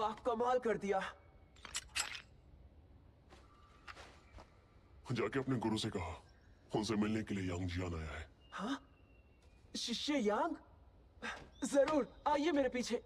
वाह, कमाल कर दिया। जाके अपने गुरु से कहा, उनसे मिलने के लिए यांग जियान आया है। हाँ? शिष्य यांग? जरूर, आइए मेरे पीछे।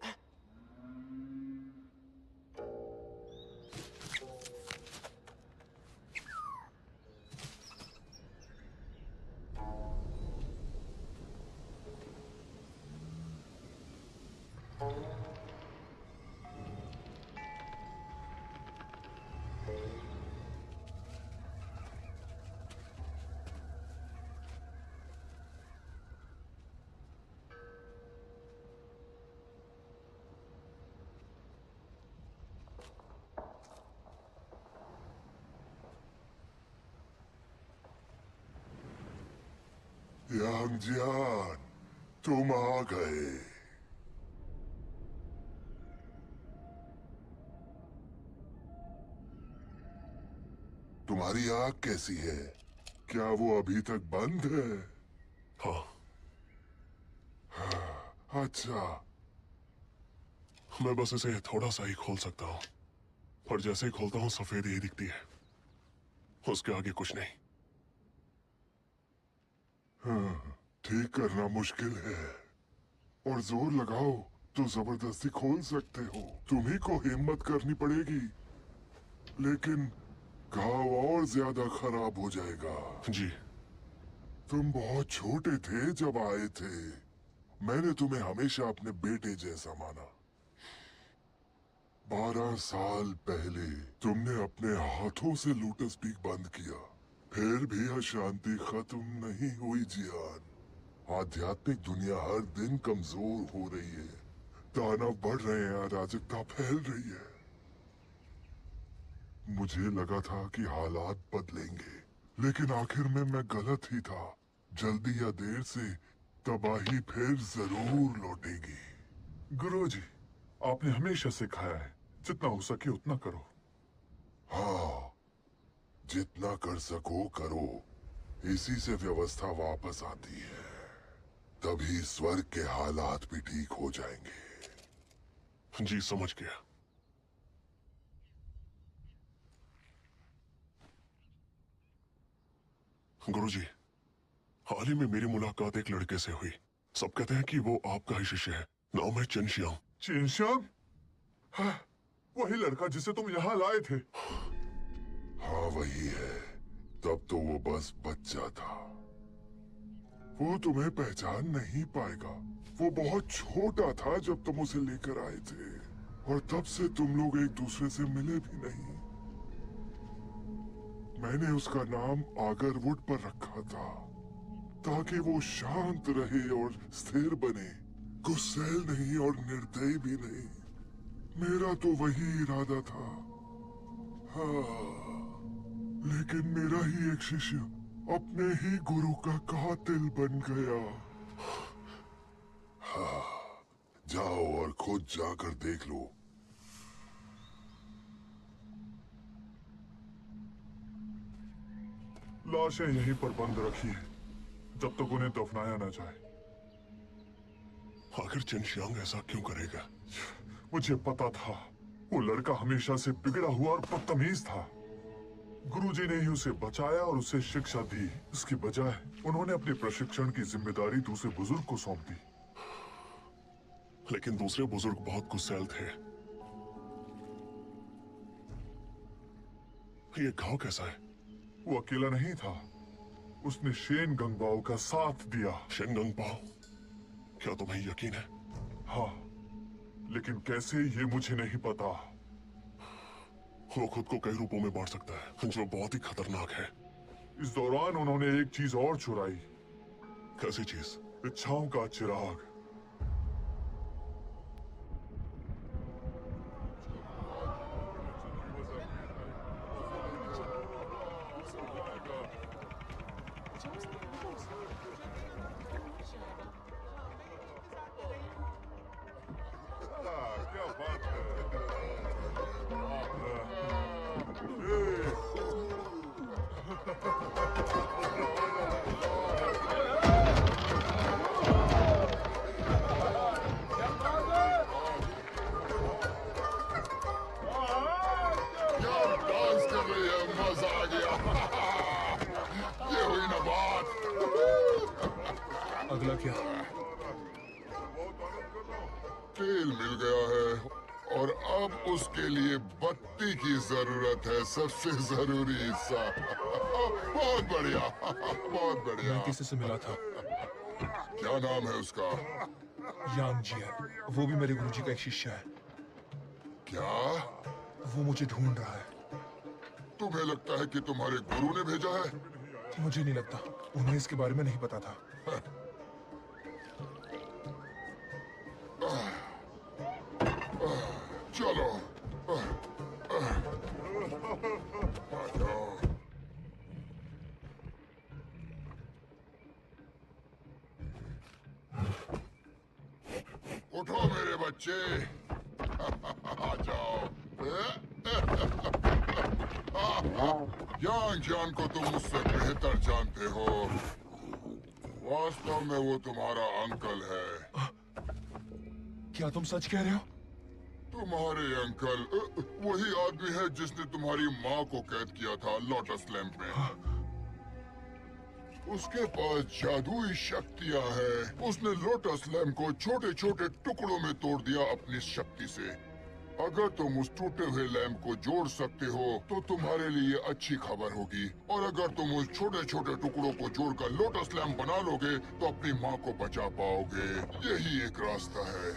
यांग जियान, तुम आ गए। तुम्हारी आंख कैसी है? क्या वो अभी तक बंद है? हाँ। अच्छा। मैं बस इसे थोड़ा सा ही खोल सकता हूँ, पर जैसे ही खोलता हूँ सफेद ही दिखती है, उसके आगे कुछ नहीं। हाँ, ठीक करना मुश्किल है, और जोर लगाओ तो जबरदस्ती खोल सकते हो। तुम्ही को हिम्मत करनी पड़ेगी, लेकिन घाव और ज्यादा खराब हो जाएगा। जी। तुम बहुत छोटे थे जब आए थे। मैंने तुम्हें हमेशा अपने बेटे जैसा माना। 12 साल पहले तुमने अपने हाथों से लोटस पीक बंद किया, फिर भी अशांति खत्म नहीं हुई जियान। आध्यात्मिक दुनिया हर दिन कमजोर हो रही है, दानव बढ़ रहे हैं, अराजकता फैल रही है। मुझे लगा था कि हालात बदलेंगे, लेकिन आखिर में मैं गलत ही था। जल्दी या देर से तबाही फिर जरूर लौटेगी। गुरुजी, आपने हमेशा सिखाया है, जितना हो सके उतना करो। हाँ, जितना कर सको करो। इसी से व्यवस्था वापस आती है, तभी स्वर्ग के हालात भी ठीक हो जाएंगे। जी, समझ गया। गुरुजी, हाल ही में मेरी मुलाकात एक लड़के से हुई। सब कहते हैं कि वो आपका ही शिष्य है। नाम है चेन शियांग। Chain Xiang? हाँ, वही लड़का जिसे तुम यहाँ लाए थे। हाँ, वही है। तब तो वो बस बच्चा था। वो तुम्हें पहचान नहीं पाएगा। वो बहुत छोटा था जब तुम उसे लेकर आए थे, और तब से तुम लोग एक दूसरे से मिले भी नहीं। मैंने उसका नाम आगरवुड पर रखा था, ताकि वो शांत रहे और स्थिर बने, गुस्सैल नहीं और निर्दयी भी नहीं। मेरा तो वही इरादा था। हाँ, लेकिन मेरा ही एक शिष्य अपने ही गुरु का कातिल बन गया। हाँ, जाओ और खुद जाकर देख लो। लाशें यहीं पर बंद रखी है, जब तक उन्हें दफनाया न जाए। आखिर चेन शियांग ऐसा क्यों करेगा? मुझे पता था, वो लड़का हमेशा से बिगड़ा हुआ और बदतमीज था। गुरुजी ने ही उसे बचाया और उसे शिक्षा दी। इसकी बजाय उन्होंने अपने प्रशिक्षण की जिम्मेदारी दूसरे बुजुर्ग को सौंप दी। लेकिन दूसरे बुजुर्ग बहुत गुस्सैल थे। ये घाव कैसा है? वो अकेला नहीं था, उसने शेन गंगबाओ का साथ दिया। शेन गंगबाओ? क्या तुम्हें यकीन है? हाँ, लेकिन कैसे ये मुझे नहीं पता। वो खुद को कई रूपों में बांट सकता है, जो बहुत ही खतरनाक है। इस दौरान उन्होंने एक चीज और चुराई। कैसी चीज? इच्छाओं का चिराग। क्या बात है। पगला किया। तेल मिल गया है और अब उसके लिए बत्ती की जरूरत है, सबसे जरूरी हिस्सा। बहुत बढ़िया, बहुत बढ़िया। मैं किसी से मिला था, क्या नाम है उसका? यांग जियन। वो भी मेरे गुरुजी का एक शिष्य है। क्या वो मुझे ढूंढ रहा है। तुम्हें लगता है कि तुम्हारे गुरु ने भेजा है? मुझे नहीं लगता, उन्हें इसके बारे में नहीं पता था। चलो आ जाओ। उठो मेरे बच्चे, आ जाओ। यांग जान को तुम मुझसे बेहतर जानते हो। वास्तव में वो तुम्हारा अंकल है। क्या तुम सच कह रहे हो? तुम्हारे अंकल वही आदमी है जिसने तुम्हारी माँ को कैद किया था लोटस लैंप में। उसके पास जादुई शक्तियां हैं। उसने लोटस लैंप को छोटे छोटे टुकड़ों में तोड़ दिया अपनी शक्ति से। अगर तुम उस टूटे हुए लैंप को जोड़ सकते हो तो तुम्हारे लिए अच्छी खबर होगी, और अगर तुम उस छोटे छोटे टुकड़ों को जोड़कर लोटस लैंप बना लोगे तो अपनी माँ को बचा पाओगे। यही एक रास्ता है।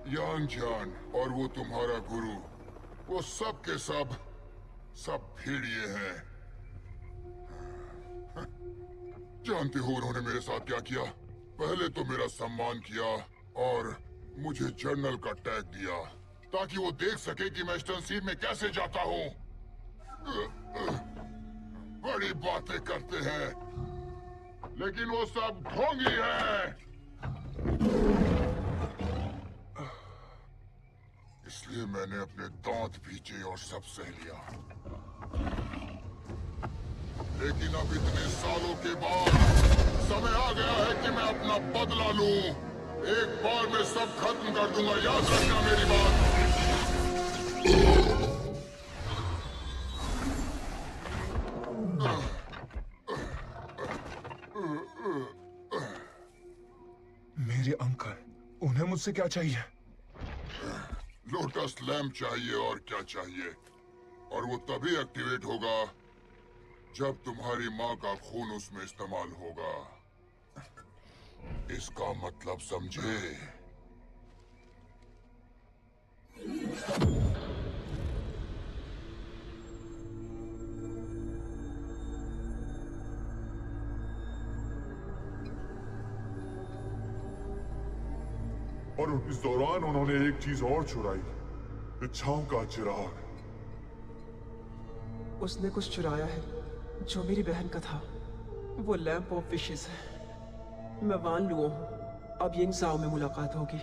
यांग जान और वो तुम्हारा गुरु, वो सब के सब भेड़िए हैं। जानते हो उन्होंने मेरे साथ क्या किया? पहले तो मेरा सम्मान किया और मुझे जनरल का टैग दिया ताकि वो देख सके कि मैं स्टनसीड में कैसे जाता हूँ। बड़ी बातें करते हैं, लेकिन वो सब ढोंगी है। इसलिए मैंने अपने दांत पीछे और सब सह लिया। लेकिन अब इतने सालों के बाद समय आ गया है कि मैं अपना बदला लूं। एक बार में सब खत्म कर दूंगा, याद रखना मेरी बात। मेरे अंकल, उन्हें मुझसे क्या चाहिए? लोटस लैंप चाहिए, और क्या चाहिए? और वो तभी एक्टिवेट होगा जब तुम्हारी माँ का खून उसमें इस्तेमाल होगा। इसका मतलब समझे? और इस दौरान उन्होंने एक चीज और चुराई, इच्छाओं का चिराग। उसने कुछ चुराया है जो मेरी बहन का था। वो लैंप ऑफ विशेस है। मैं वान लुओ हूँ। अब यिंग साओ में मुलाकात होगी।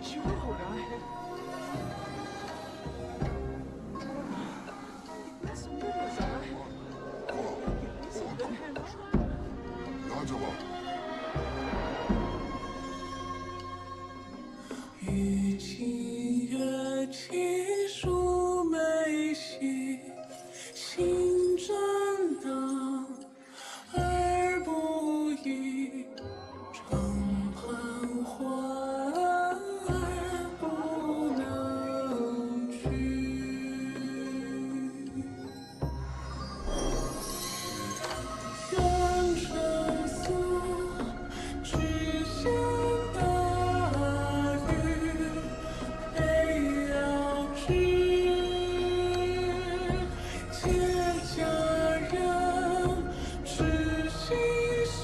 शुरू हो रहा है। कितना सुंदर नजारा है। कितनी सुंदर है ना? लाजवाब। 与清月气数眉细，心转荡而不已，常盼欢而不能去。愿橙色，只羡大雨，悲遥知，且佳人，知心胸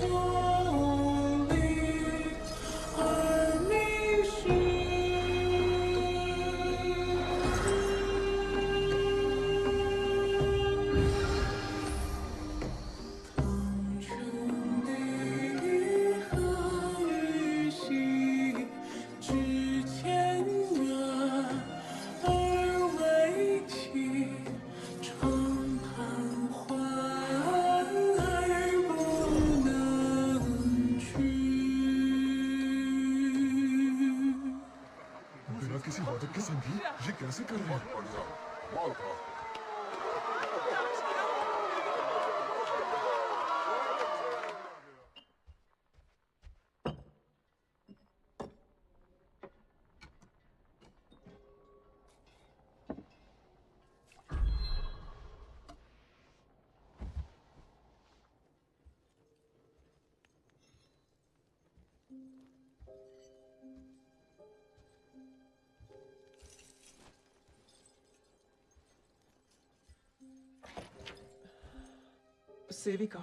सेविका,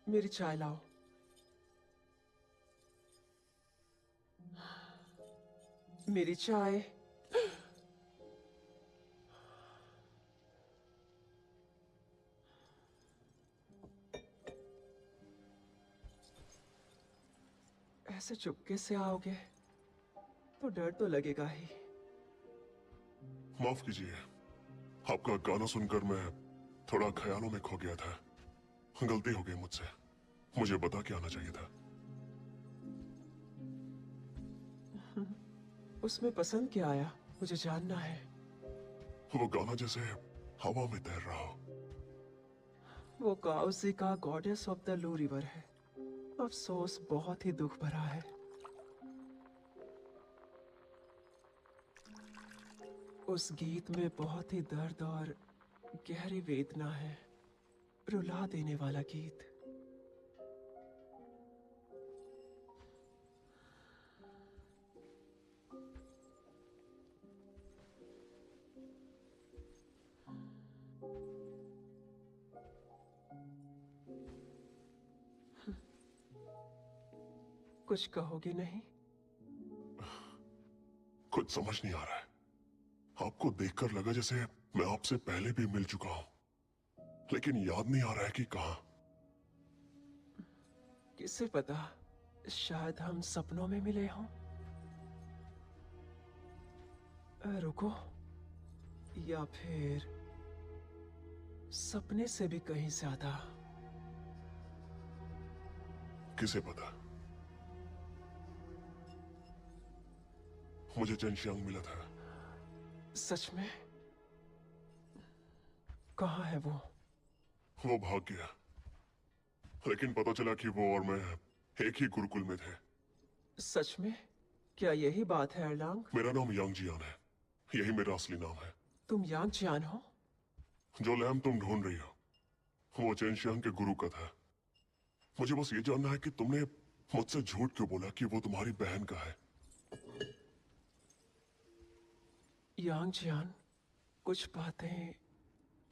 मेरी चाय लाओ। मेरी चाय। ऐसे चुपके से आओगे तो डर तो लगेगा ही। माफ कीजिए, आपका गाना सुनकर मैं थोड़ा ख्यालों में खो गया था। गलती हो गई मुझसे, मुझे बता के आना चाहिए था। उसमें पसंद क्या आया, मुझे जानना है। वो गाना जैसे हवा में तैर रहा हो। वो काउजिका गॉडेस ऑफ द लू रिवर है। अफसोस बहुत ही दुख भरा है। उस गीत में बहुत ही दर्द और गहरी वेदना है। रुला देने वाला गीत। कुछ कहोगे नहीं? कुछ समझ नहीं आ रहा है। आपको देखकर लगा जैसे मैं आपसे पहले भी मिल चुका हूं, लेकिन याद नहीं आ रहा है कि कहां। किसे पता, शायद हम सपनों में मिले हों। रुको, या फिर सपने से भी कहीं ज्यादा। किसे पता। मुझे चेंशियांग मिला था। सच में? कहाँ है वो? वो भाग गया, लेकिन पता चला कि वो और मैं एक ही गुरुकुल में थे। सच में? क्या यही बात है एरलांग? मेरा नाम यांग जियान है, यही मेरा असली नाम है। तुम यांग जियान हो? जो लैम्प तुम ढूंढ रही हो वो चेंशियांग के गुरु का था। मुझे बस ये जानना है कि तुमने मुझसे झूठ क्यों बोला कि वो तुम्हारी बहन का है। यांग जियान, कुछ बातें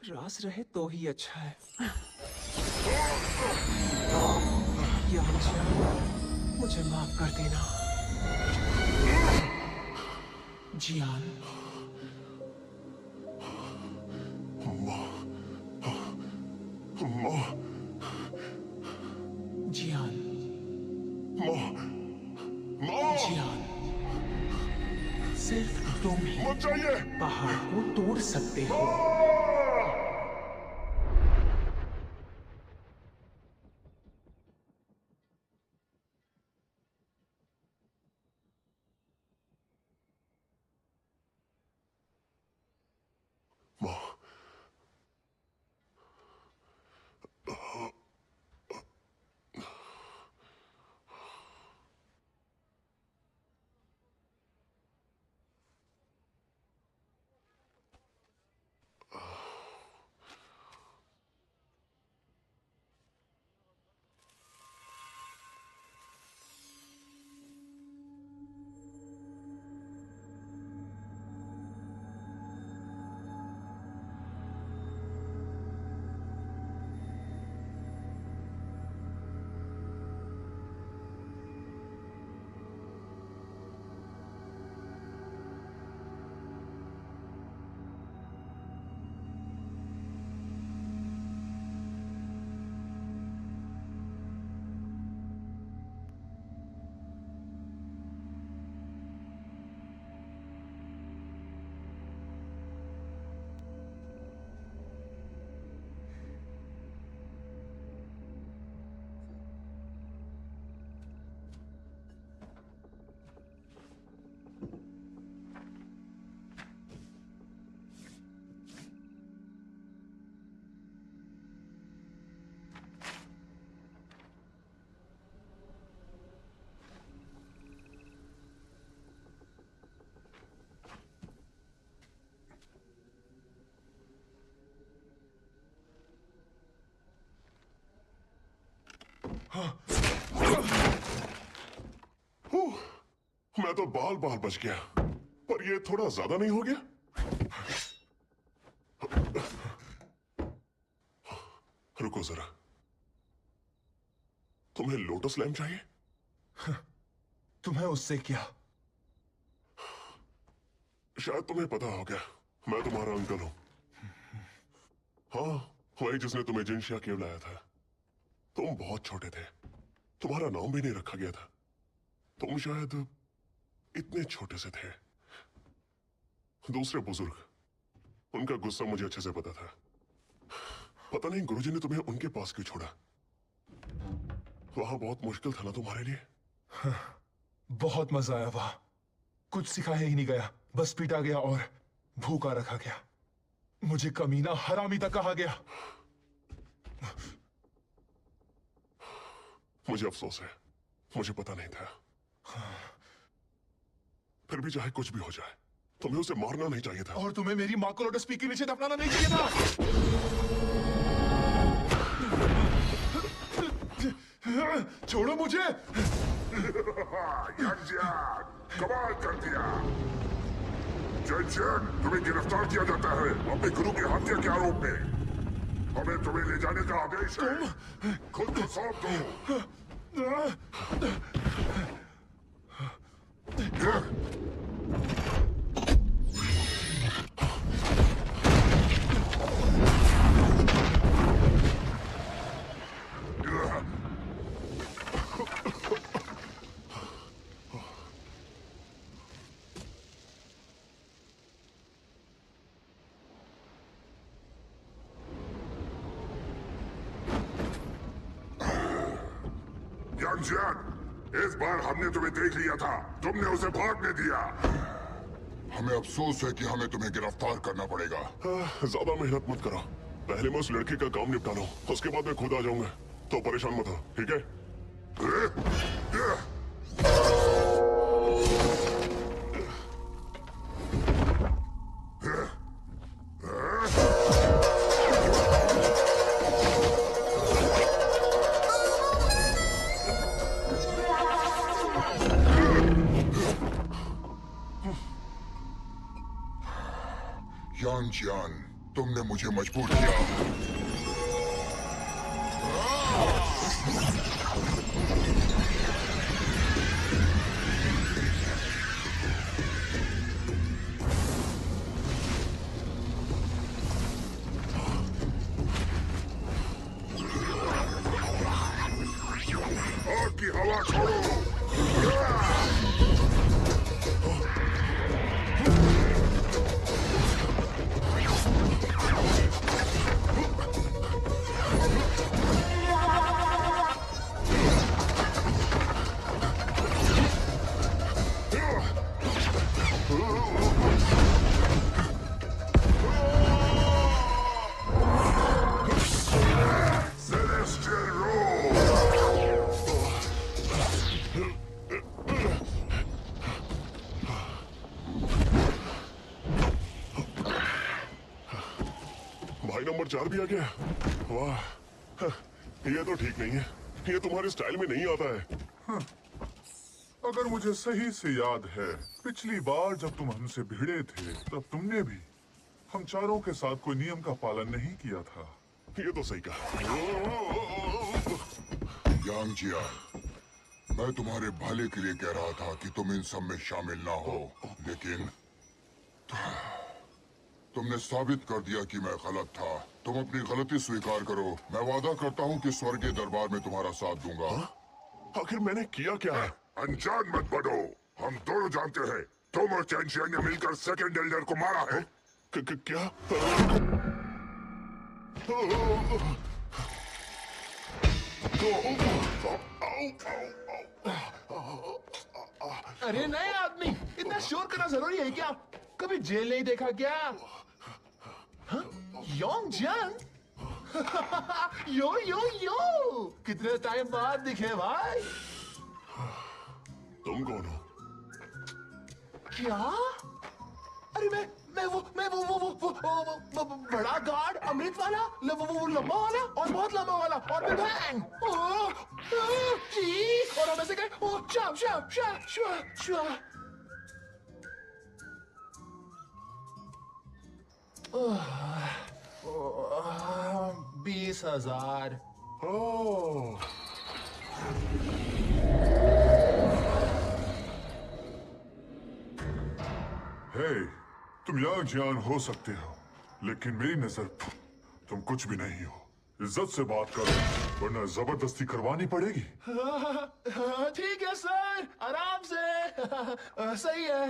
राज रहे तो ही अच्छा है। यांग जियान, मुझे माफ कर देना। जियान, माँ, माँ, जियान, माँ, माँ, जियान, सिर्फ तुम ही मत जाइए। पहाड़ को तोड़ सकते हो। माँ, मैं तो बाल बाल बच गया, पर ये थोड़ा ज्यादा नहीं हो गया? रुको जरा, तुम्हें लोटस लैम्प चाहिए? तुम्हें उससे क्या? शायद तुम्हें पता हो गया, मैं तुम्हारा अंकल हूं। हाँ, वही जिसने तुम्हें जिनशिया केव लाया था। तुम बहुत छोटे थे, तुम्हारा नाम भी नहीं रखा गया था। तुम शायद इतने छोटे से थे। दूसरे बुजुर्ग, उनका गुस्सा मुझे अच्छे से पता था। पता नहीं गुरुजी ने तुम्हें उनके पास क्यों छोड़ा। वहां बहुत मुश्किल था ना तुम्हारे लिए? बहुत मजा आया वहां। कुछ सिखाया ही नहीं गया, बस पीटा गया और भूखा रखा गया। मुझे कमीना हरामी तक कहा गया। मुझे अफसोस है, मुझे पता नहीं था। फिर भी चाहे कुछ भी हो जाए, तुम्हें उसे मारना नहीं चाहिए था। और तुम्हें मेरी माँ को लोटस पीक के नीचे दफनाना नहीं चाहिए था। छोड़ो मुझे। यांगजियान, कमाल कर दिया। जैन, तुम्हें गिरफ्तार किया जाता है अपने गुरु की हत्या के आरोप में। हमें तुम्हें ले जाने का आदेश है। खुद को सौंप दो। यांगजियान, इस बार हमने तुम्हें देख लिया था, तुमने उसे भागने दिया। हमें अफसोस है कि हमें तुम्हें गिरफ्तार करना पड़ेगा। ज्यादा मेहनत मत करो, पहले मैं उस लड़के का काम निपटा लूं, उसके बाद मैं खुद आ जाऊंगा। तो परेशान मत हो, ठीक है? यांगजियान, तुमने मुझे मजबूर किया। आग की हवा छोड़ो। Celestial Roar! भाई नंबर 4 भी आ गया। वाह, ये तो ठीक नहीं है, ये तुम्हारे स्टाइल में नहीं आता है। अगर मुझे सही से याद है, पिछली बार जब तुम हमसे भिड़े थे तब तुमने भी हम चारों के साथ कोई नियम का पालन नहीं किया था। ये तो सही कहा। यांगजियान, मैं तुम्हारे भले के लिए कह रहा था कि तुम इन सब में शामिल ना हो, लेकिन तुमने साबित कर दिया कि मैं गलत था। तुम अपनी गलती स्वीकार करो। मैं वादा करता हूँ कि स्वर्गीय दरबार में तुम्हारा साथ दूंगा। आखिर मैंने किया क्या है? अनजान मत बनो। हम दोनों जानते हैं तुम और चैनशिया ने मिलकर सेकंड एल्डर को मारा है। क्या? अरे नए आदमी, इतना शोर करना जरूरी है क्या? कभी जेल नहीं देखा क्या? यांगजियान? यो यो यो, कितने टाइम बाद दिखे भाई। तुम कौन हो? क्या? अरे मैं वो बड़ा गार्ड, अमृत वाला, वो लंबा वाला और बहुत लंबा वाला और मैं बैंग। और हम ऐसे गए, शाह शाह शाह शाह शाह। 20,000। ओह, हे, तुम यांग जियान हो सकते हो, लेकिन मेरी नजर तुम कुछ भी नहीं हो। इज्जत से बात करो, वरना जबरदस्ती करवानी पड़ेगी। ठीक है सर, आराम से। सही है।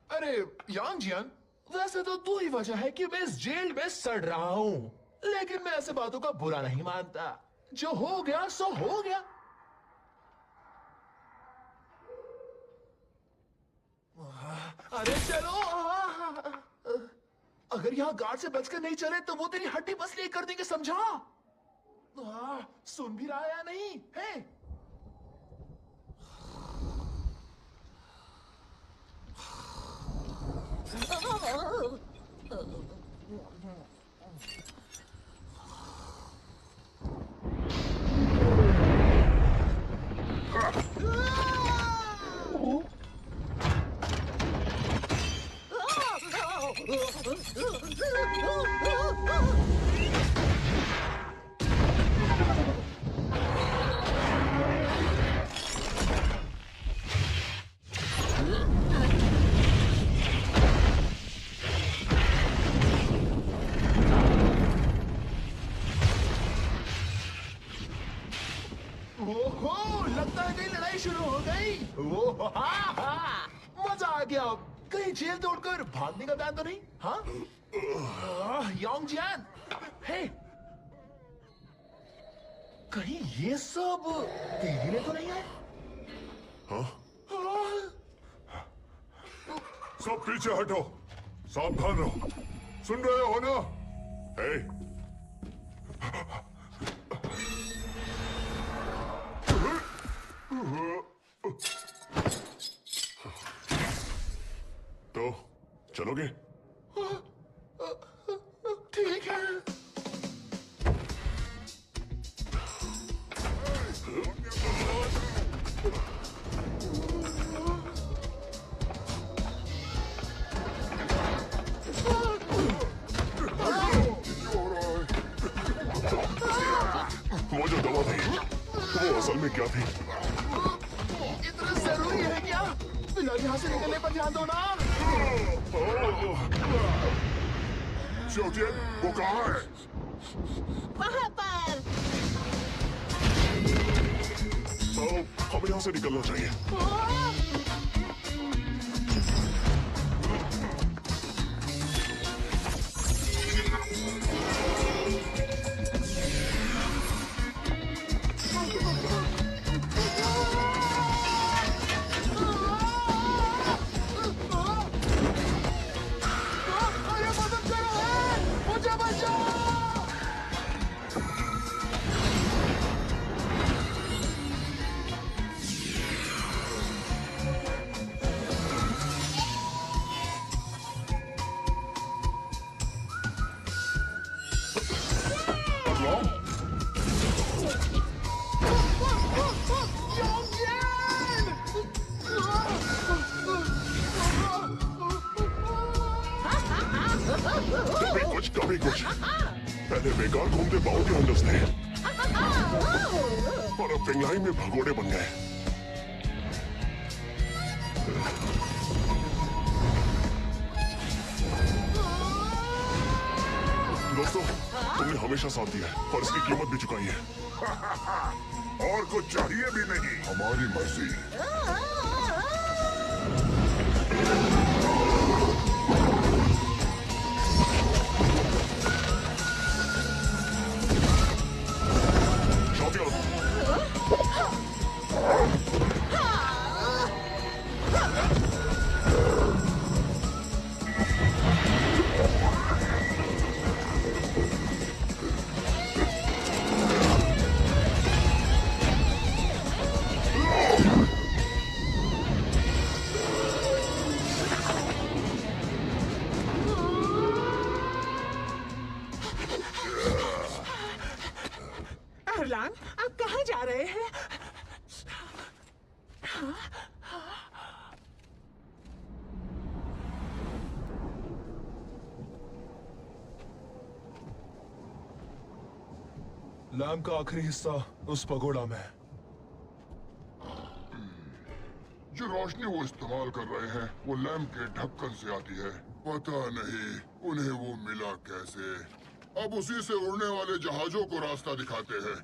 अरे यांग जियान, वैसे तो तू ही वजह है कि मैं इस जेल में सड़ रहा हूं, लेकिन मैं ऐसे बातों का बुरा नहीं मानता। जो हो गया सो हो गया। अरे चलो। अगर यहाँ गार्ड से बचकर नहीं चले तो वो तेरी हड्डी पसली कर देंगे, समझा? सुन भी रहा है या नहीं? है? ओहो, लगता है कहीं लड़ाई शुरू हो गई। ओह, मजा आ गया। कहीं जेल तोड़कर भागने का प्लान तो नहीं? हाँ? यांग जियान, हे, कहीं ये सब तेरे लिए तो नहीं है? हाँ? सब पीछे हटो, सावधान रहो। सुन रहे हो ना? हे, तो चलोगे? ठीक है। वो जो दवा थी, वो असल में क्या थी? इतना जरूरी है क्या? फिलहाल यहाँ से निकलने पर ध्यान दो ना। च्योटियन, वो कहाँ है? वहाँ पर। तो हमें यहाँ से निकलना चाहिए। अरे मदद करो, मुझे बचाओ। कभी कुछ पहले बेकार घूमते बाउंटी हंटर्स थे और अब पिंगलाई में भगोड़े बन गए। दोस्तों, तुमने हमेशा साथ दिया है और इसकी कीमत भी चुकाई है। और कुछ चाहिए भी नहीं, हमारी मर्जी। लैम्प का आखिरी हिस्सा उस पगोड़ा में। जो रोशनी वो इस्तेमाल कर रहे हैं वो लैम्प के ढक्कन से आती है। पता नहीं उन्हें वो मिला कैसे। अब उसी से उड़ने वाले जहाजों को रास्ता दिखाते हैं।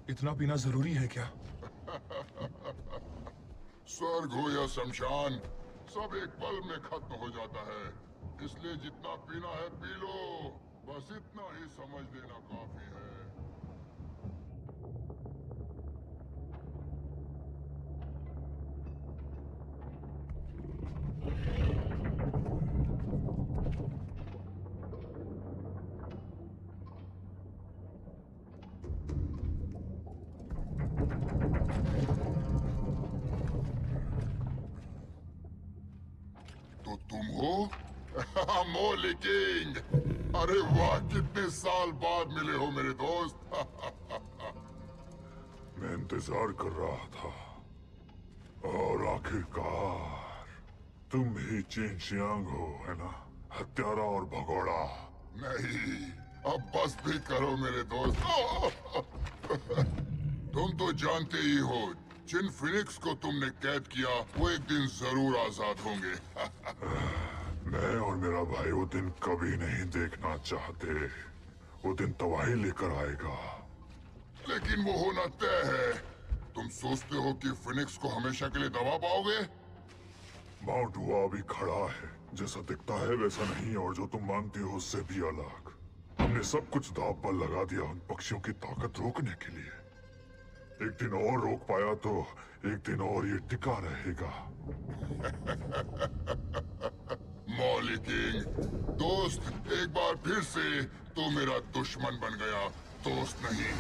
इतना पीना जरूरी है क्या? स्वर्ग हो या शमशान, सब एक पल में खत्म हो जाता है। इसलिए जितना पीना है पी लो, बस इतना ही समझ लेना काफी है। तो तुम हो? मोली किंग। अरे वाह, कितने साल बाद मिले हो मेरे दोस्त। मैं इंतजार कर रहा था और आखिरकार तुम ही चेन शियांग हो, है ना? हत्यारा और भगोड़ा। नहीं, अब बस भी करो मेरे दोस्त। तुम तो जानते ही हो, जिन फिनिक्स को तुमने कैद किया वो एक दिन जरूर आजाद होंगे। मैं और मेरा भाई वो दिन कभी नहीं देखना चाहते। वो दिन तबाही लेकर आएगा। लेकिन वो होना तय है। तुम सोचते हो कि फिनिक्स को हमेशा के लिए दबा पाओगे? माउंट हुआ अभी खड़ा है, जैसा दिखता है वैसा नहीं, और जो तुम मानती हो उससे भी अलग। हमने सब कुछ दांव पर लगा दिया उन पक्षियों की ताकत रोकने के लिए। एक दिन और रोक पाया तो एक दिन और ये टिका रहेगा। मौली किंग, दोस्त एक बार फिर से तो मेरा दुश्मन बन गया, दोस्त नहीं।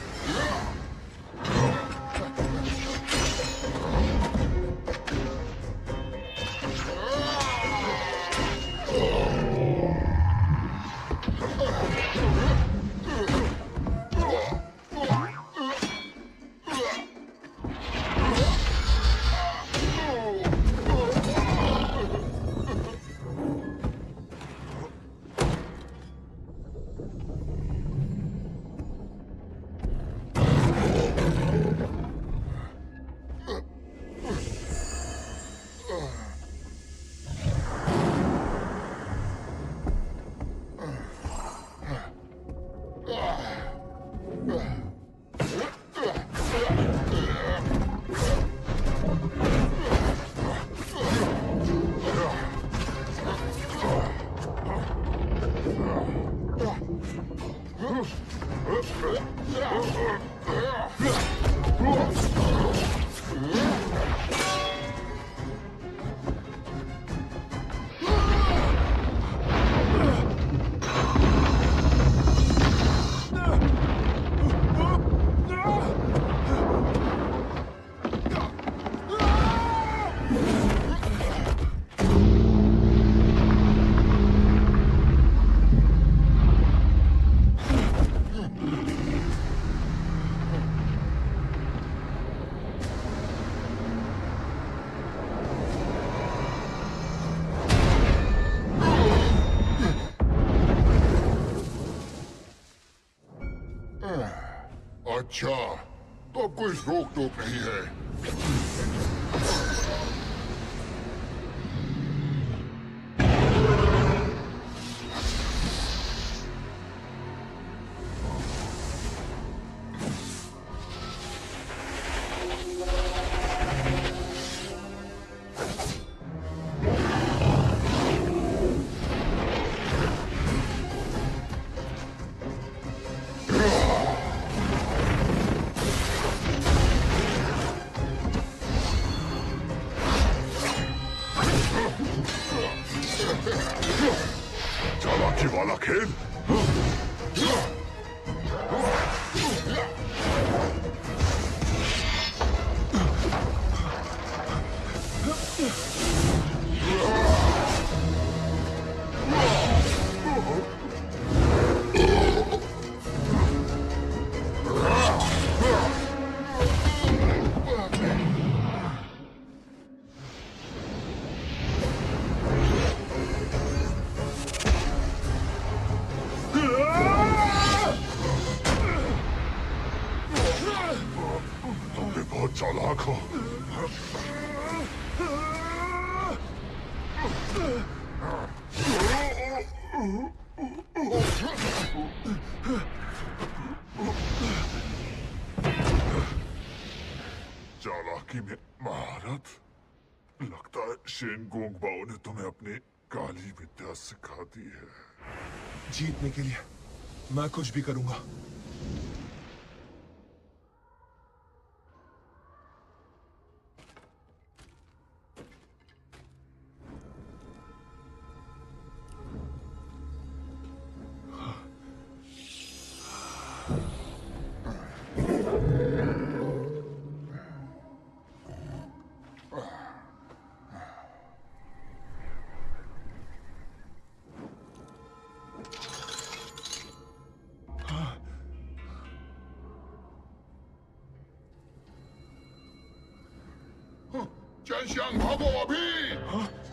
अच्छा, तो अब कोई रोक टोक नहीं है। चालाकी वाला खेल। लगता है शेन गोंगबाओ ने तुम्हें अपनी काली विद्या सिखा दी है। जीतने के लिए मैं कुछ भी करूंगा। चैन शियांग, भागो अभी।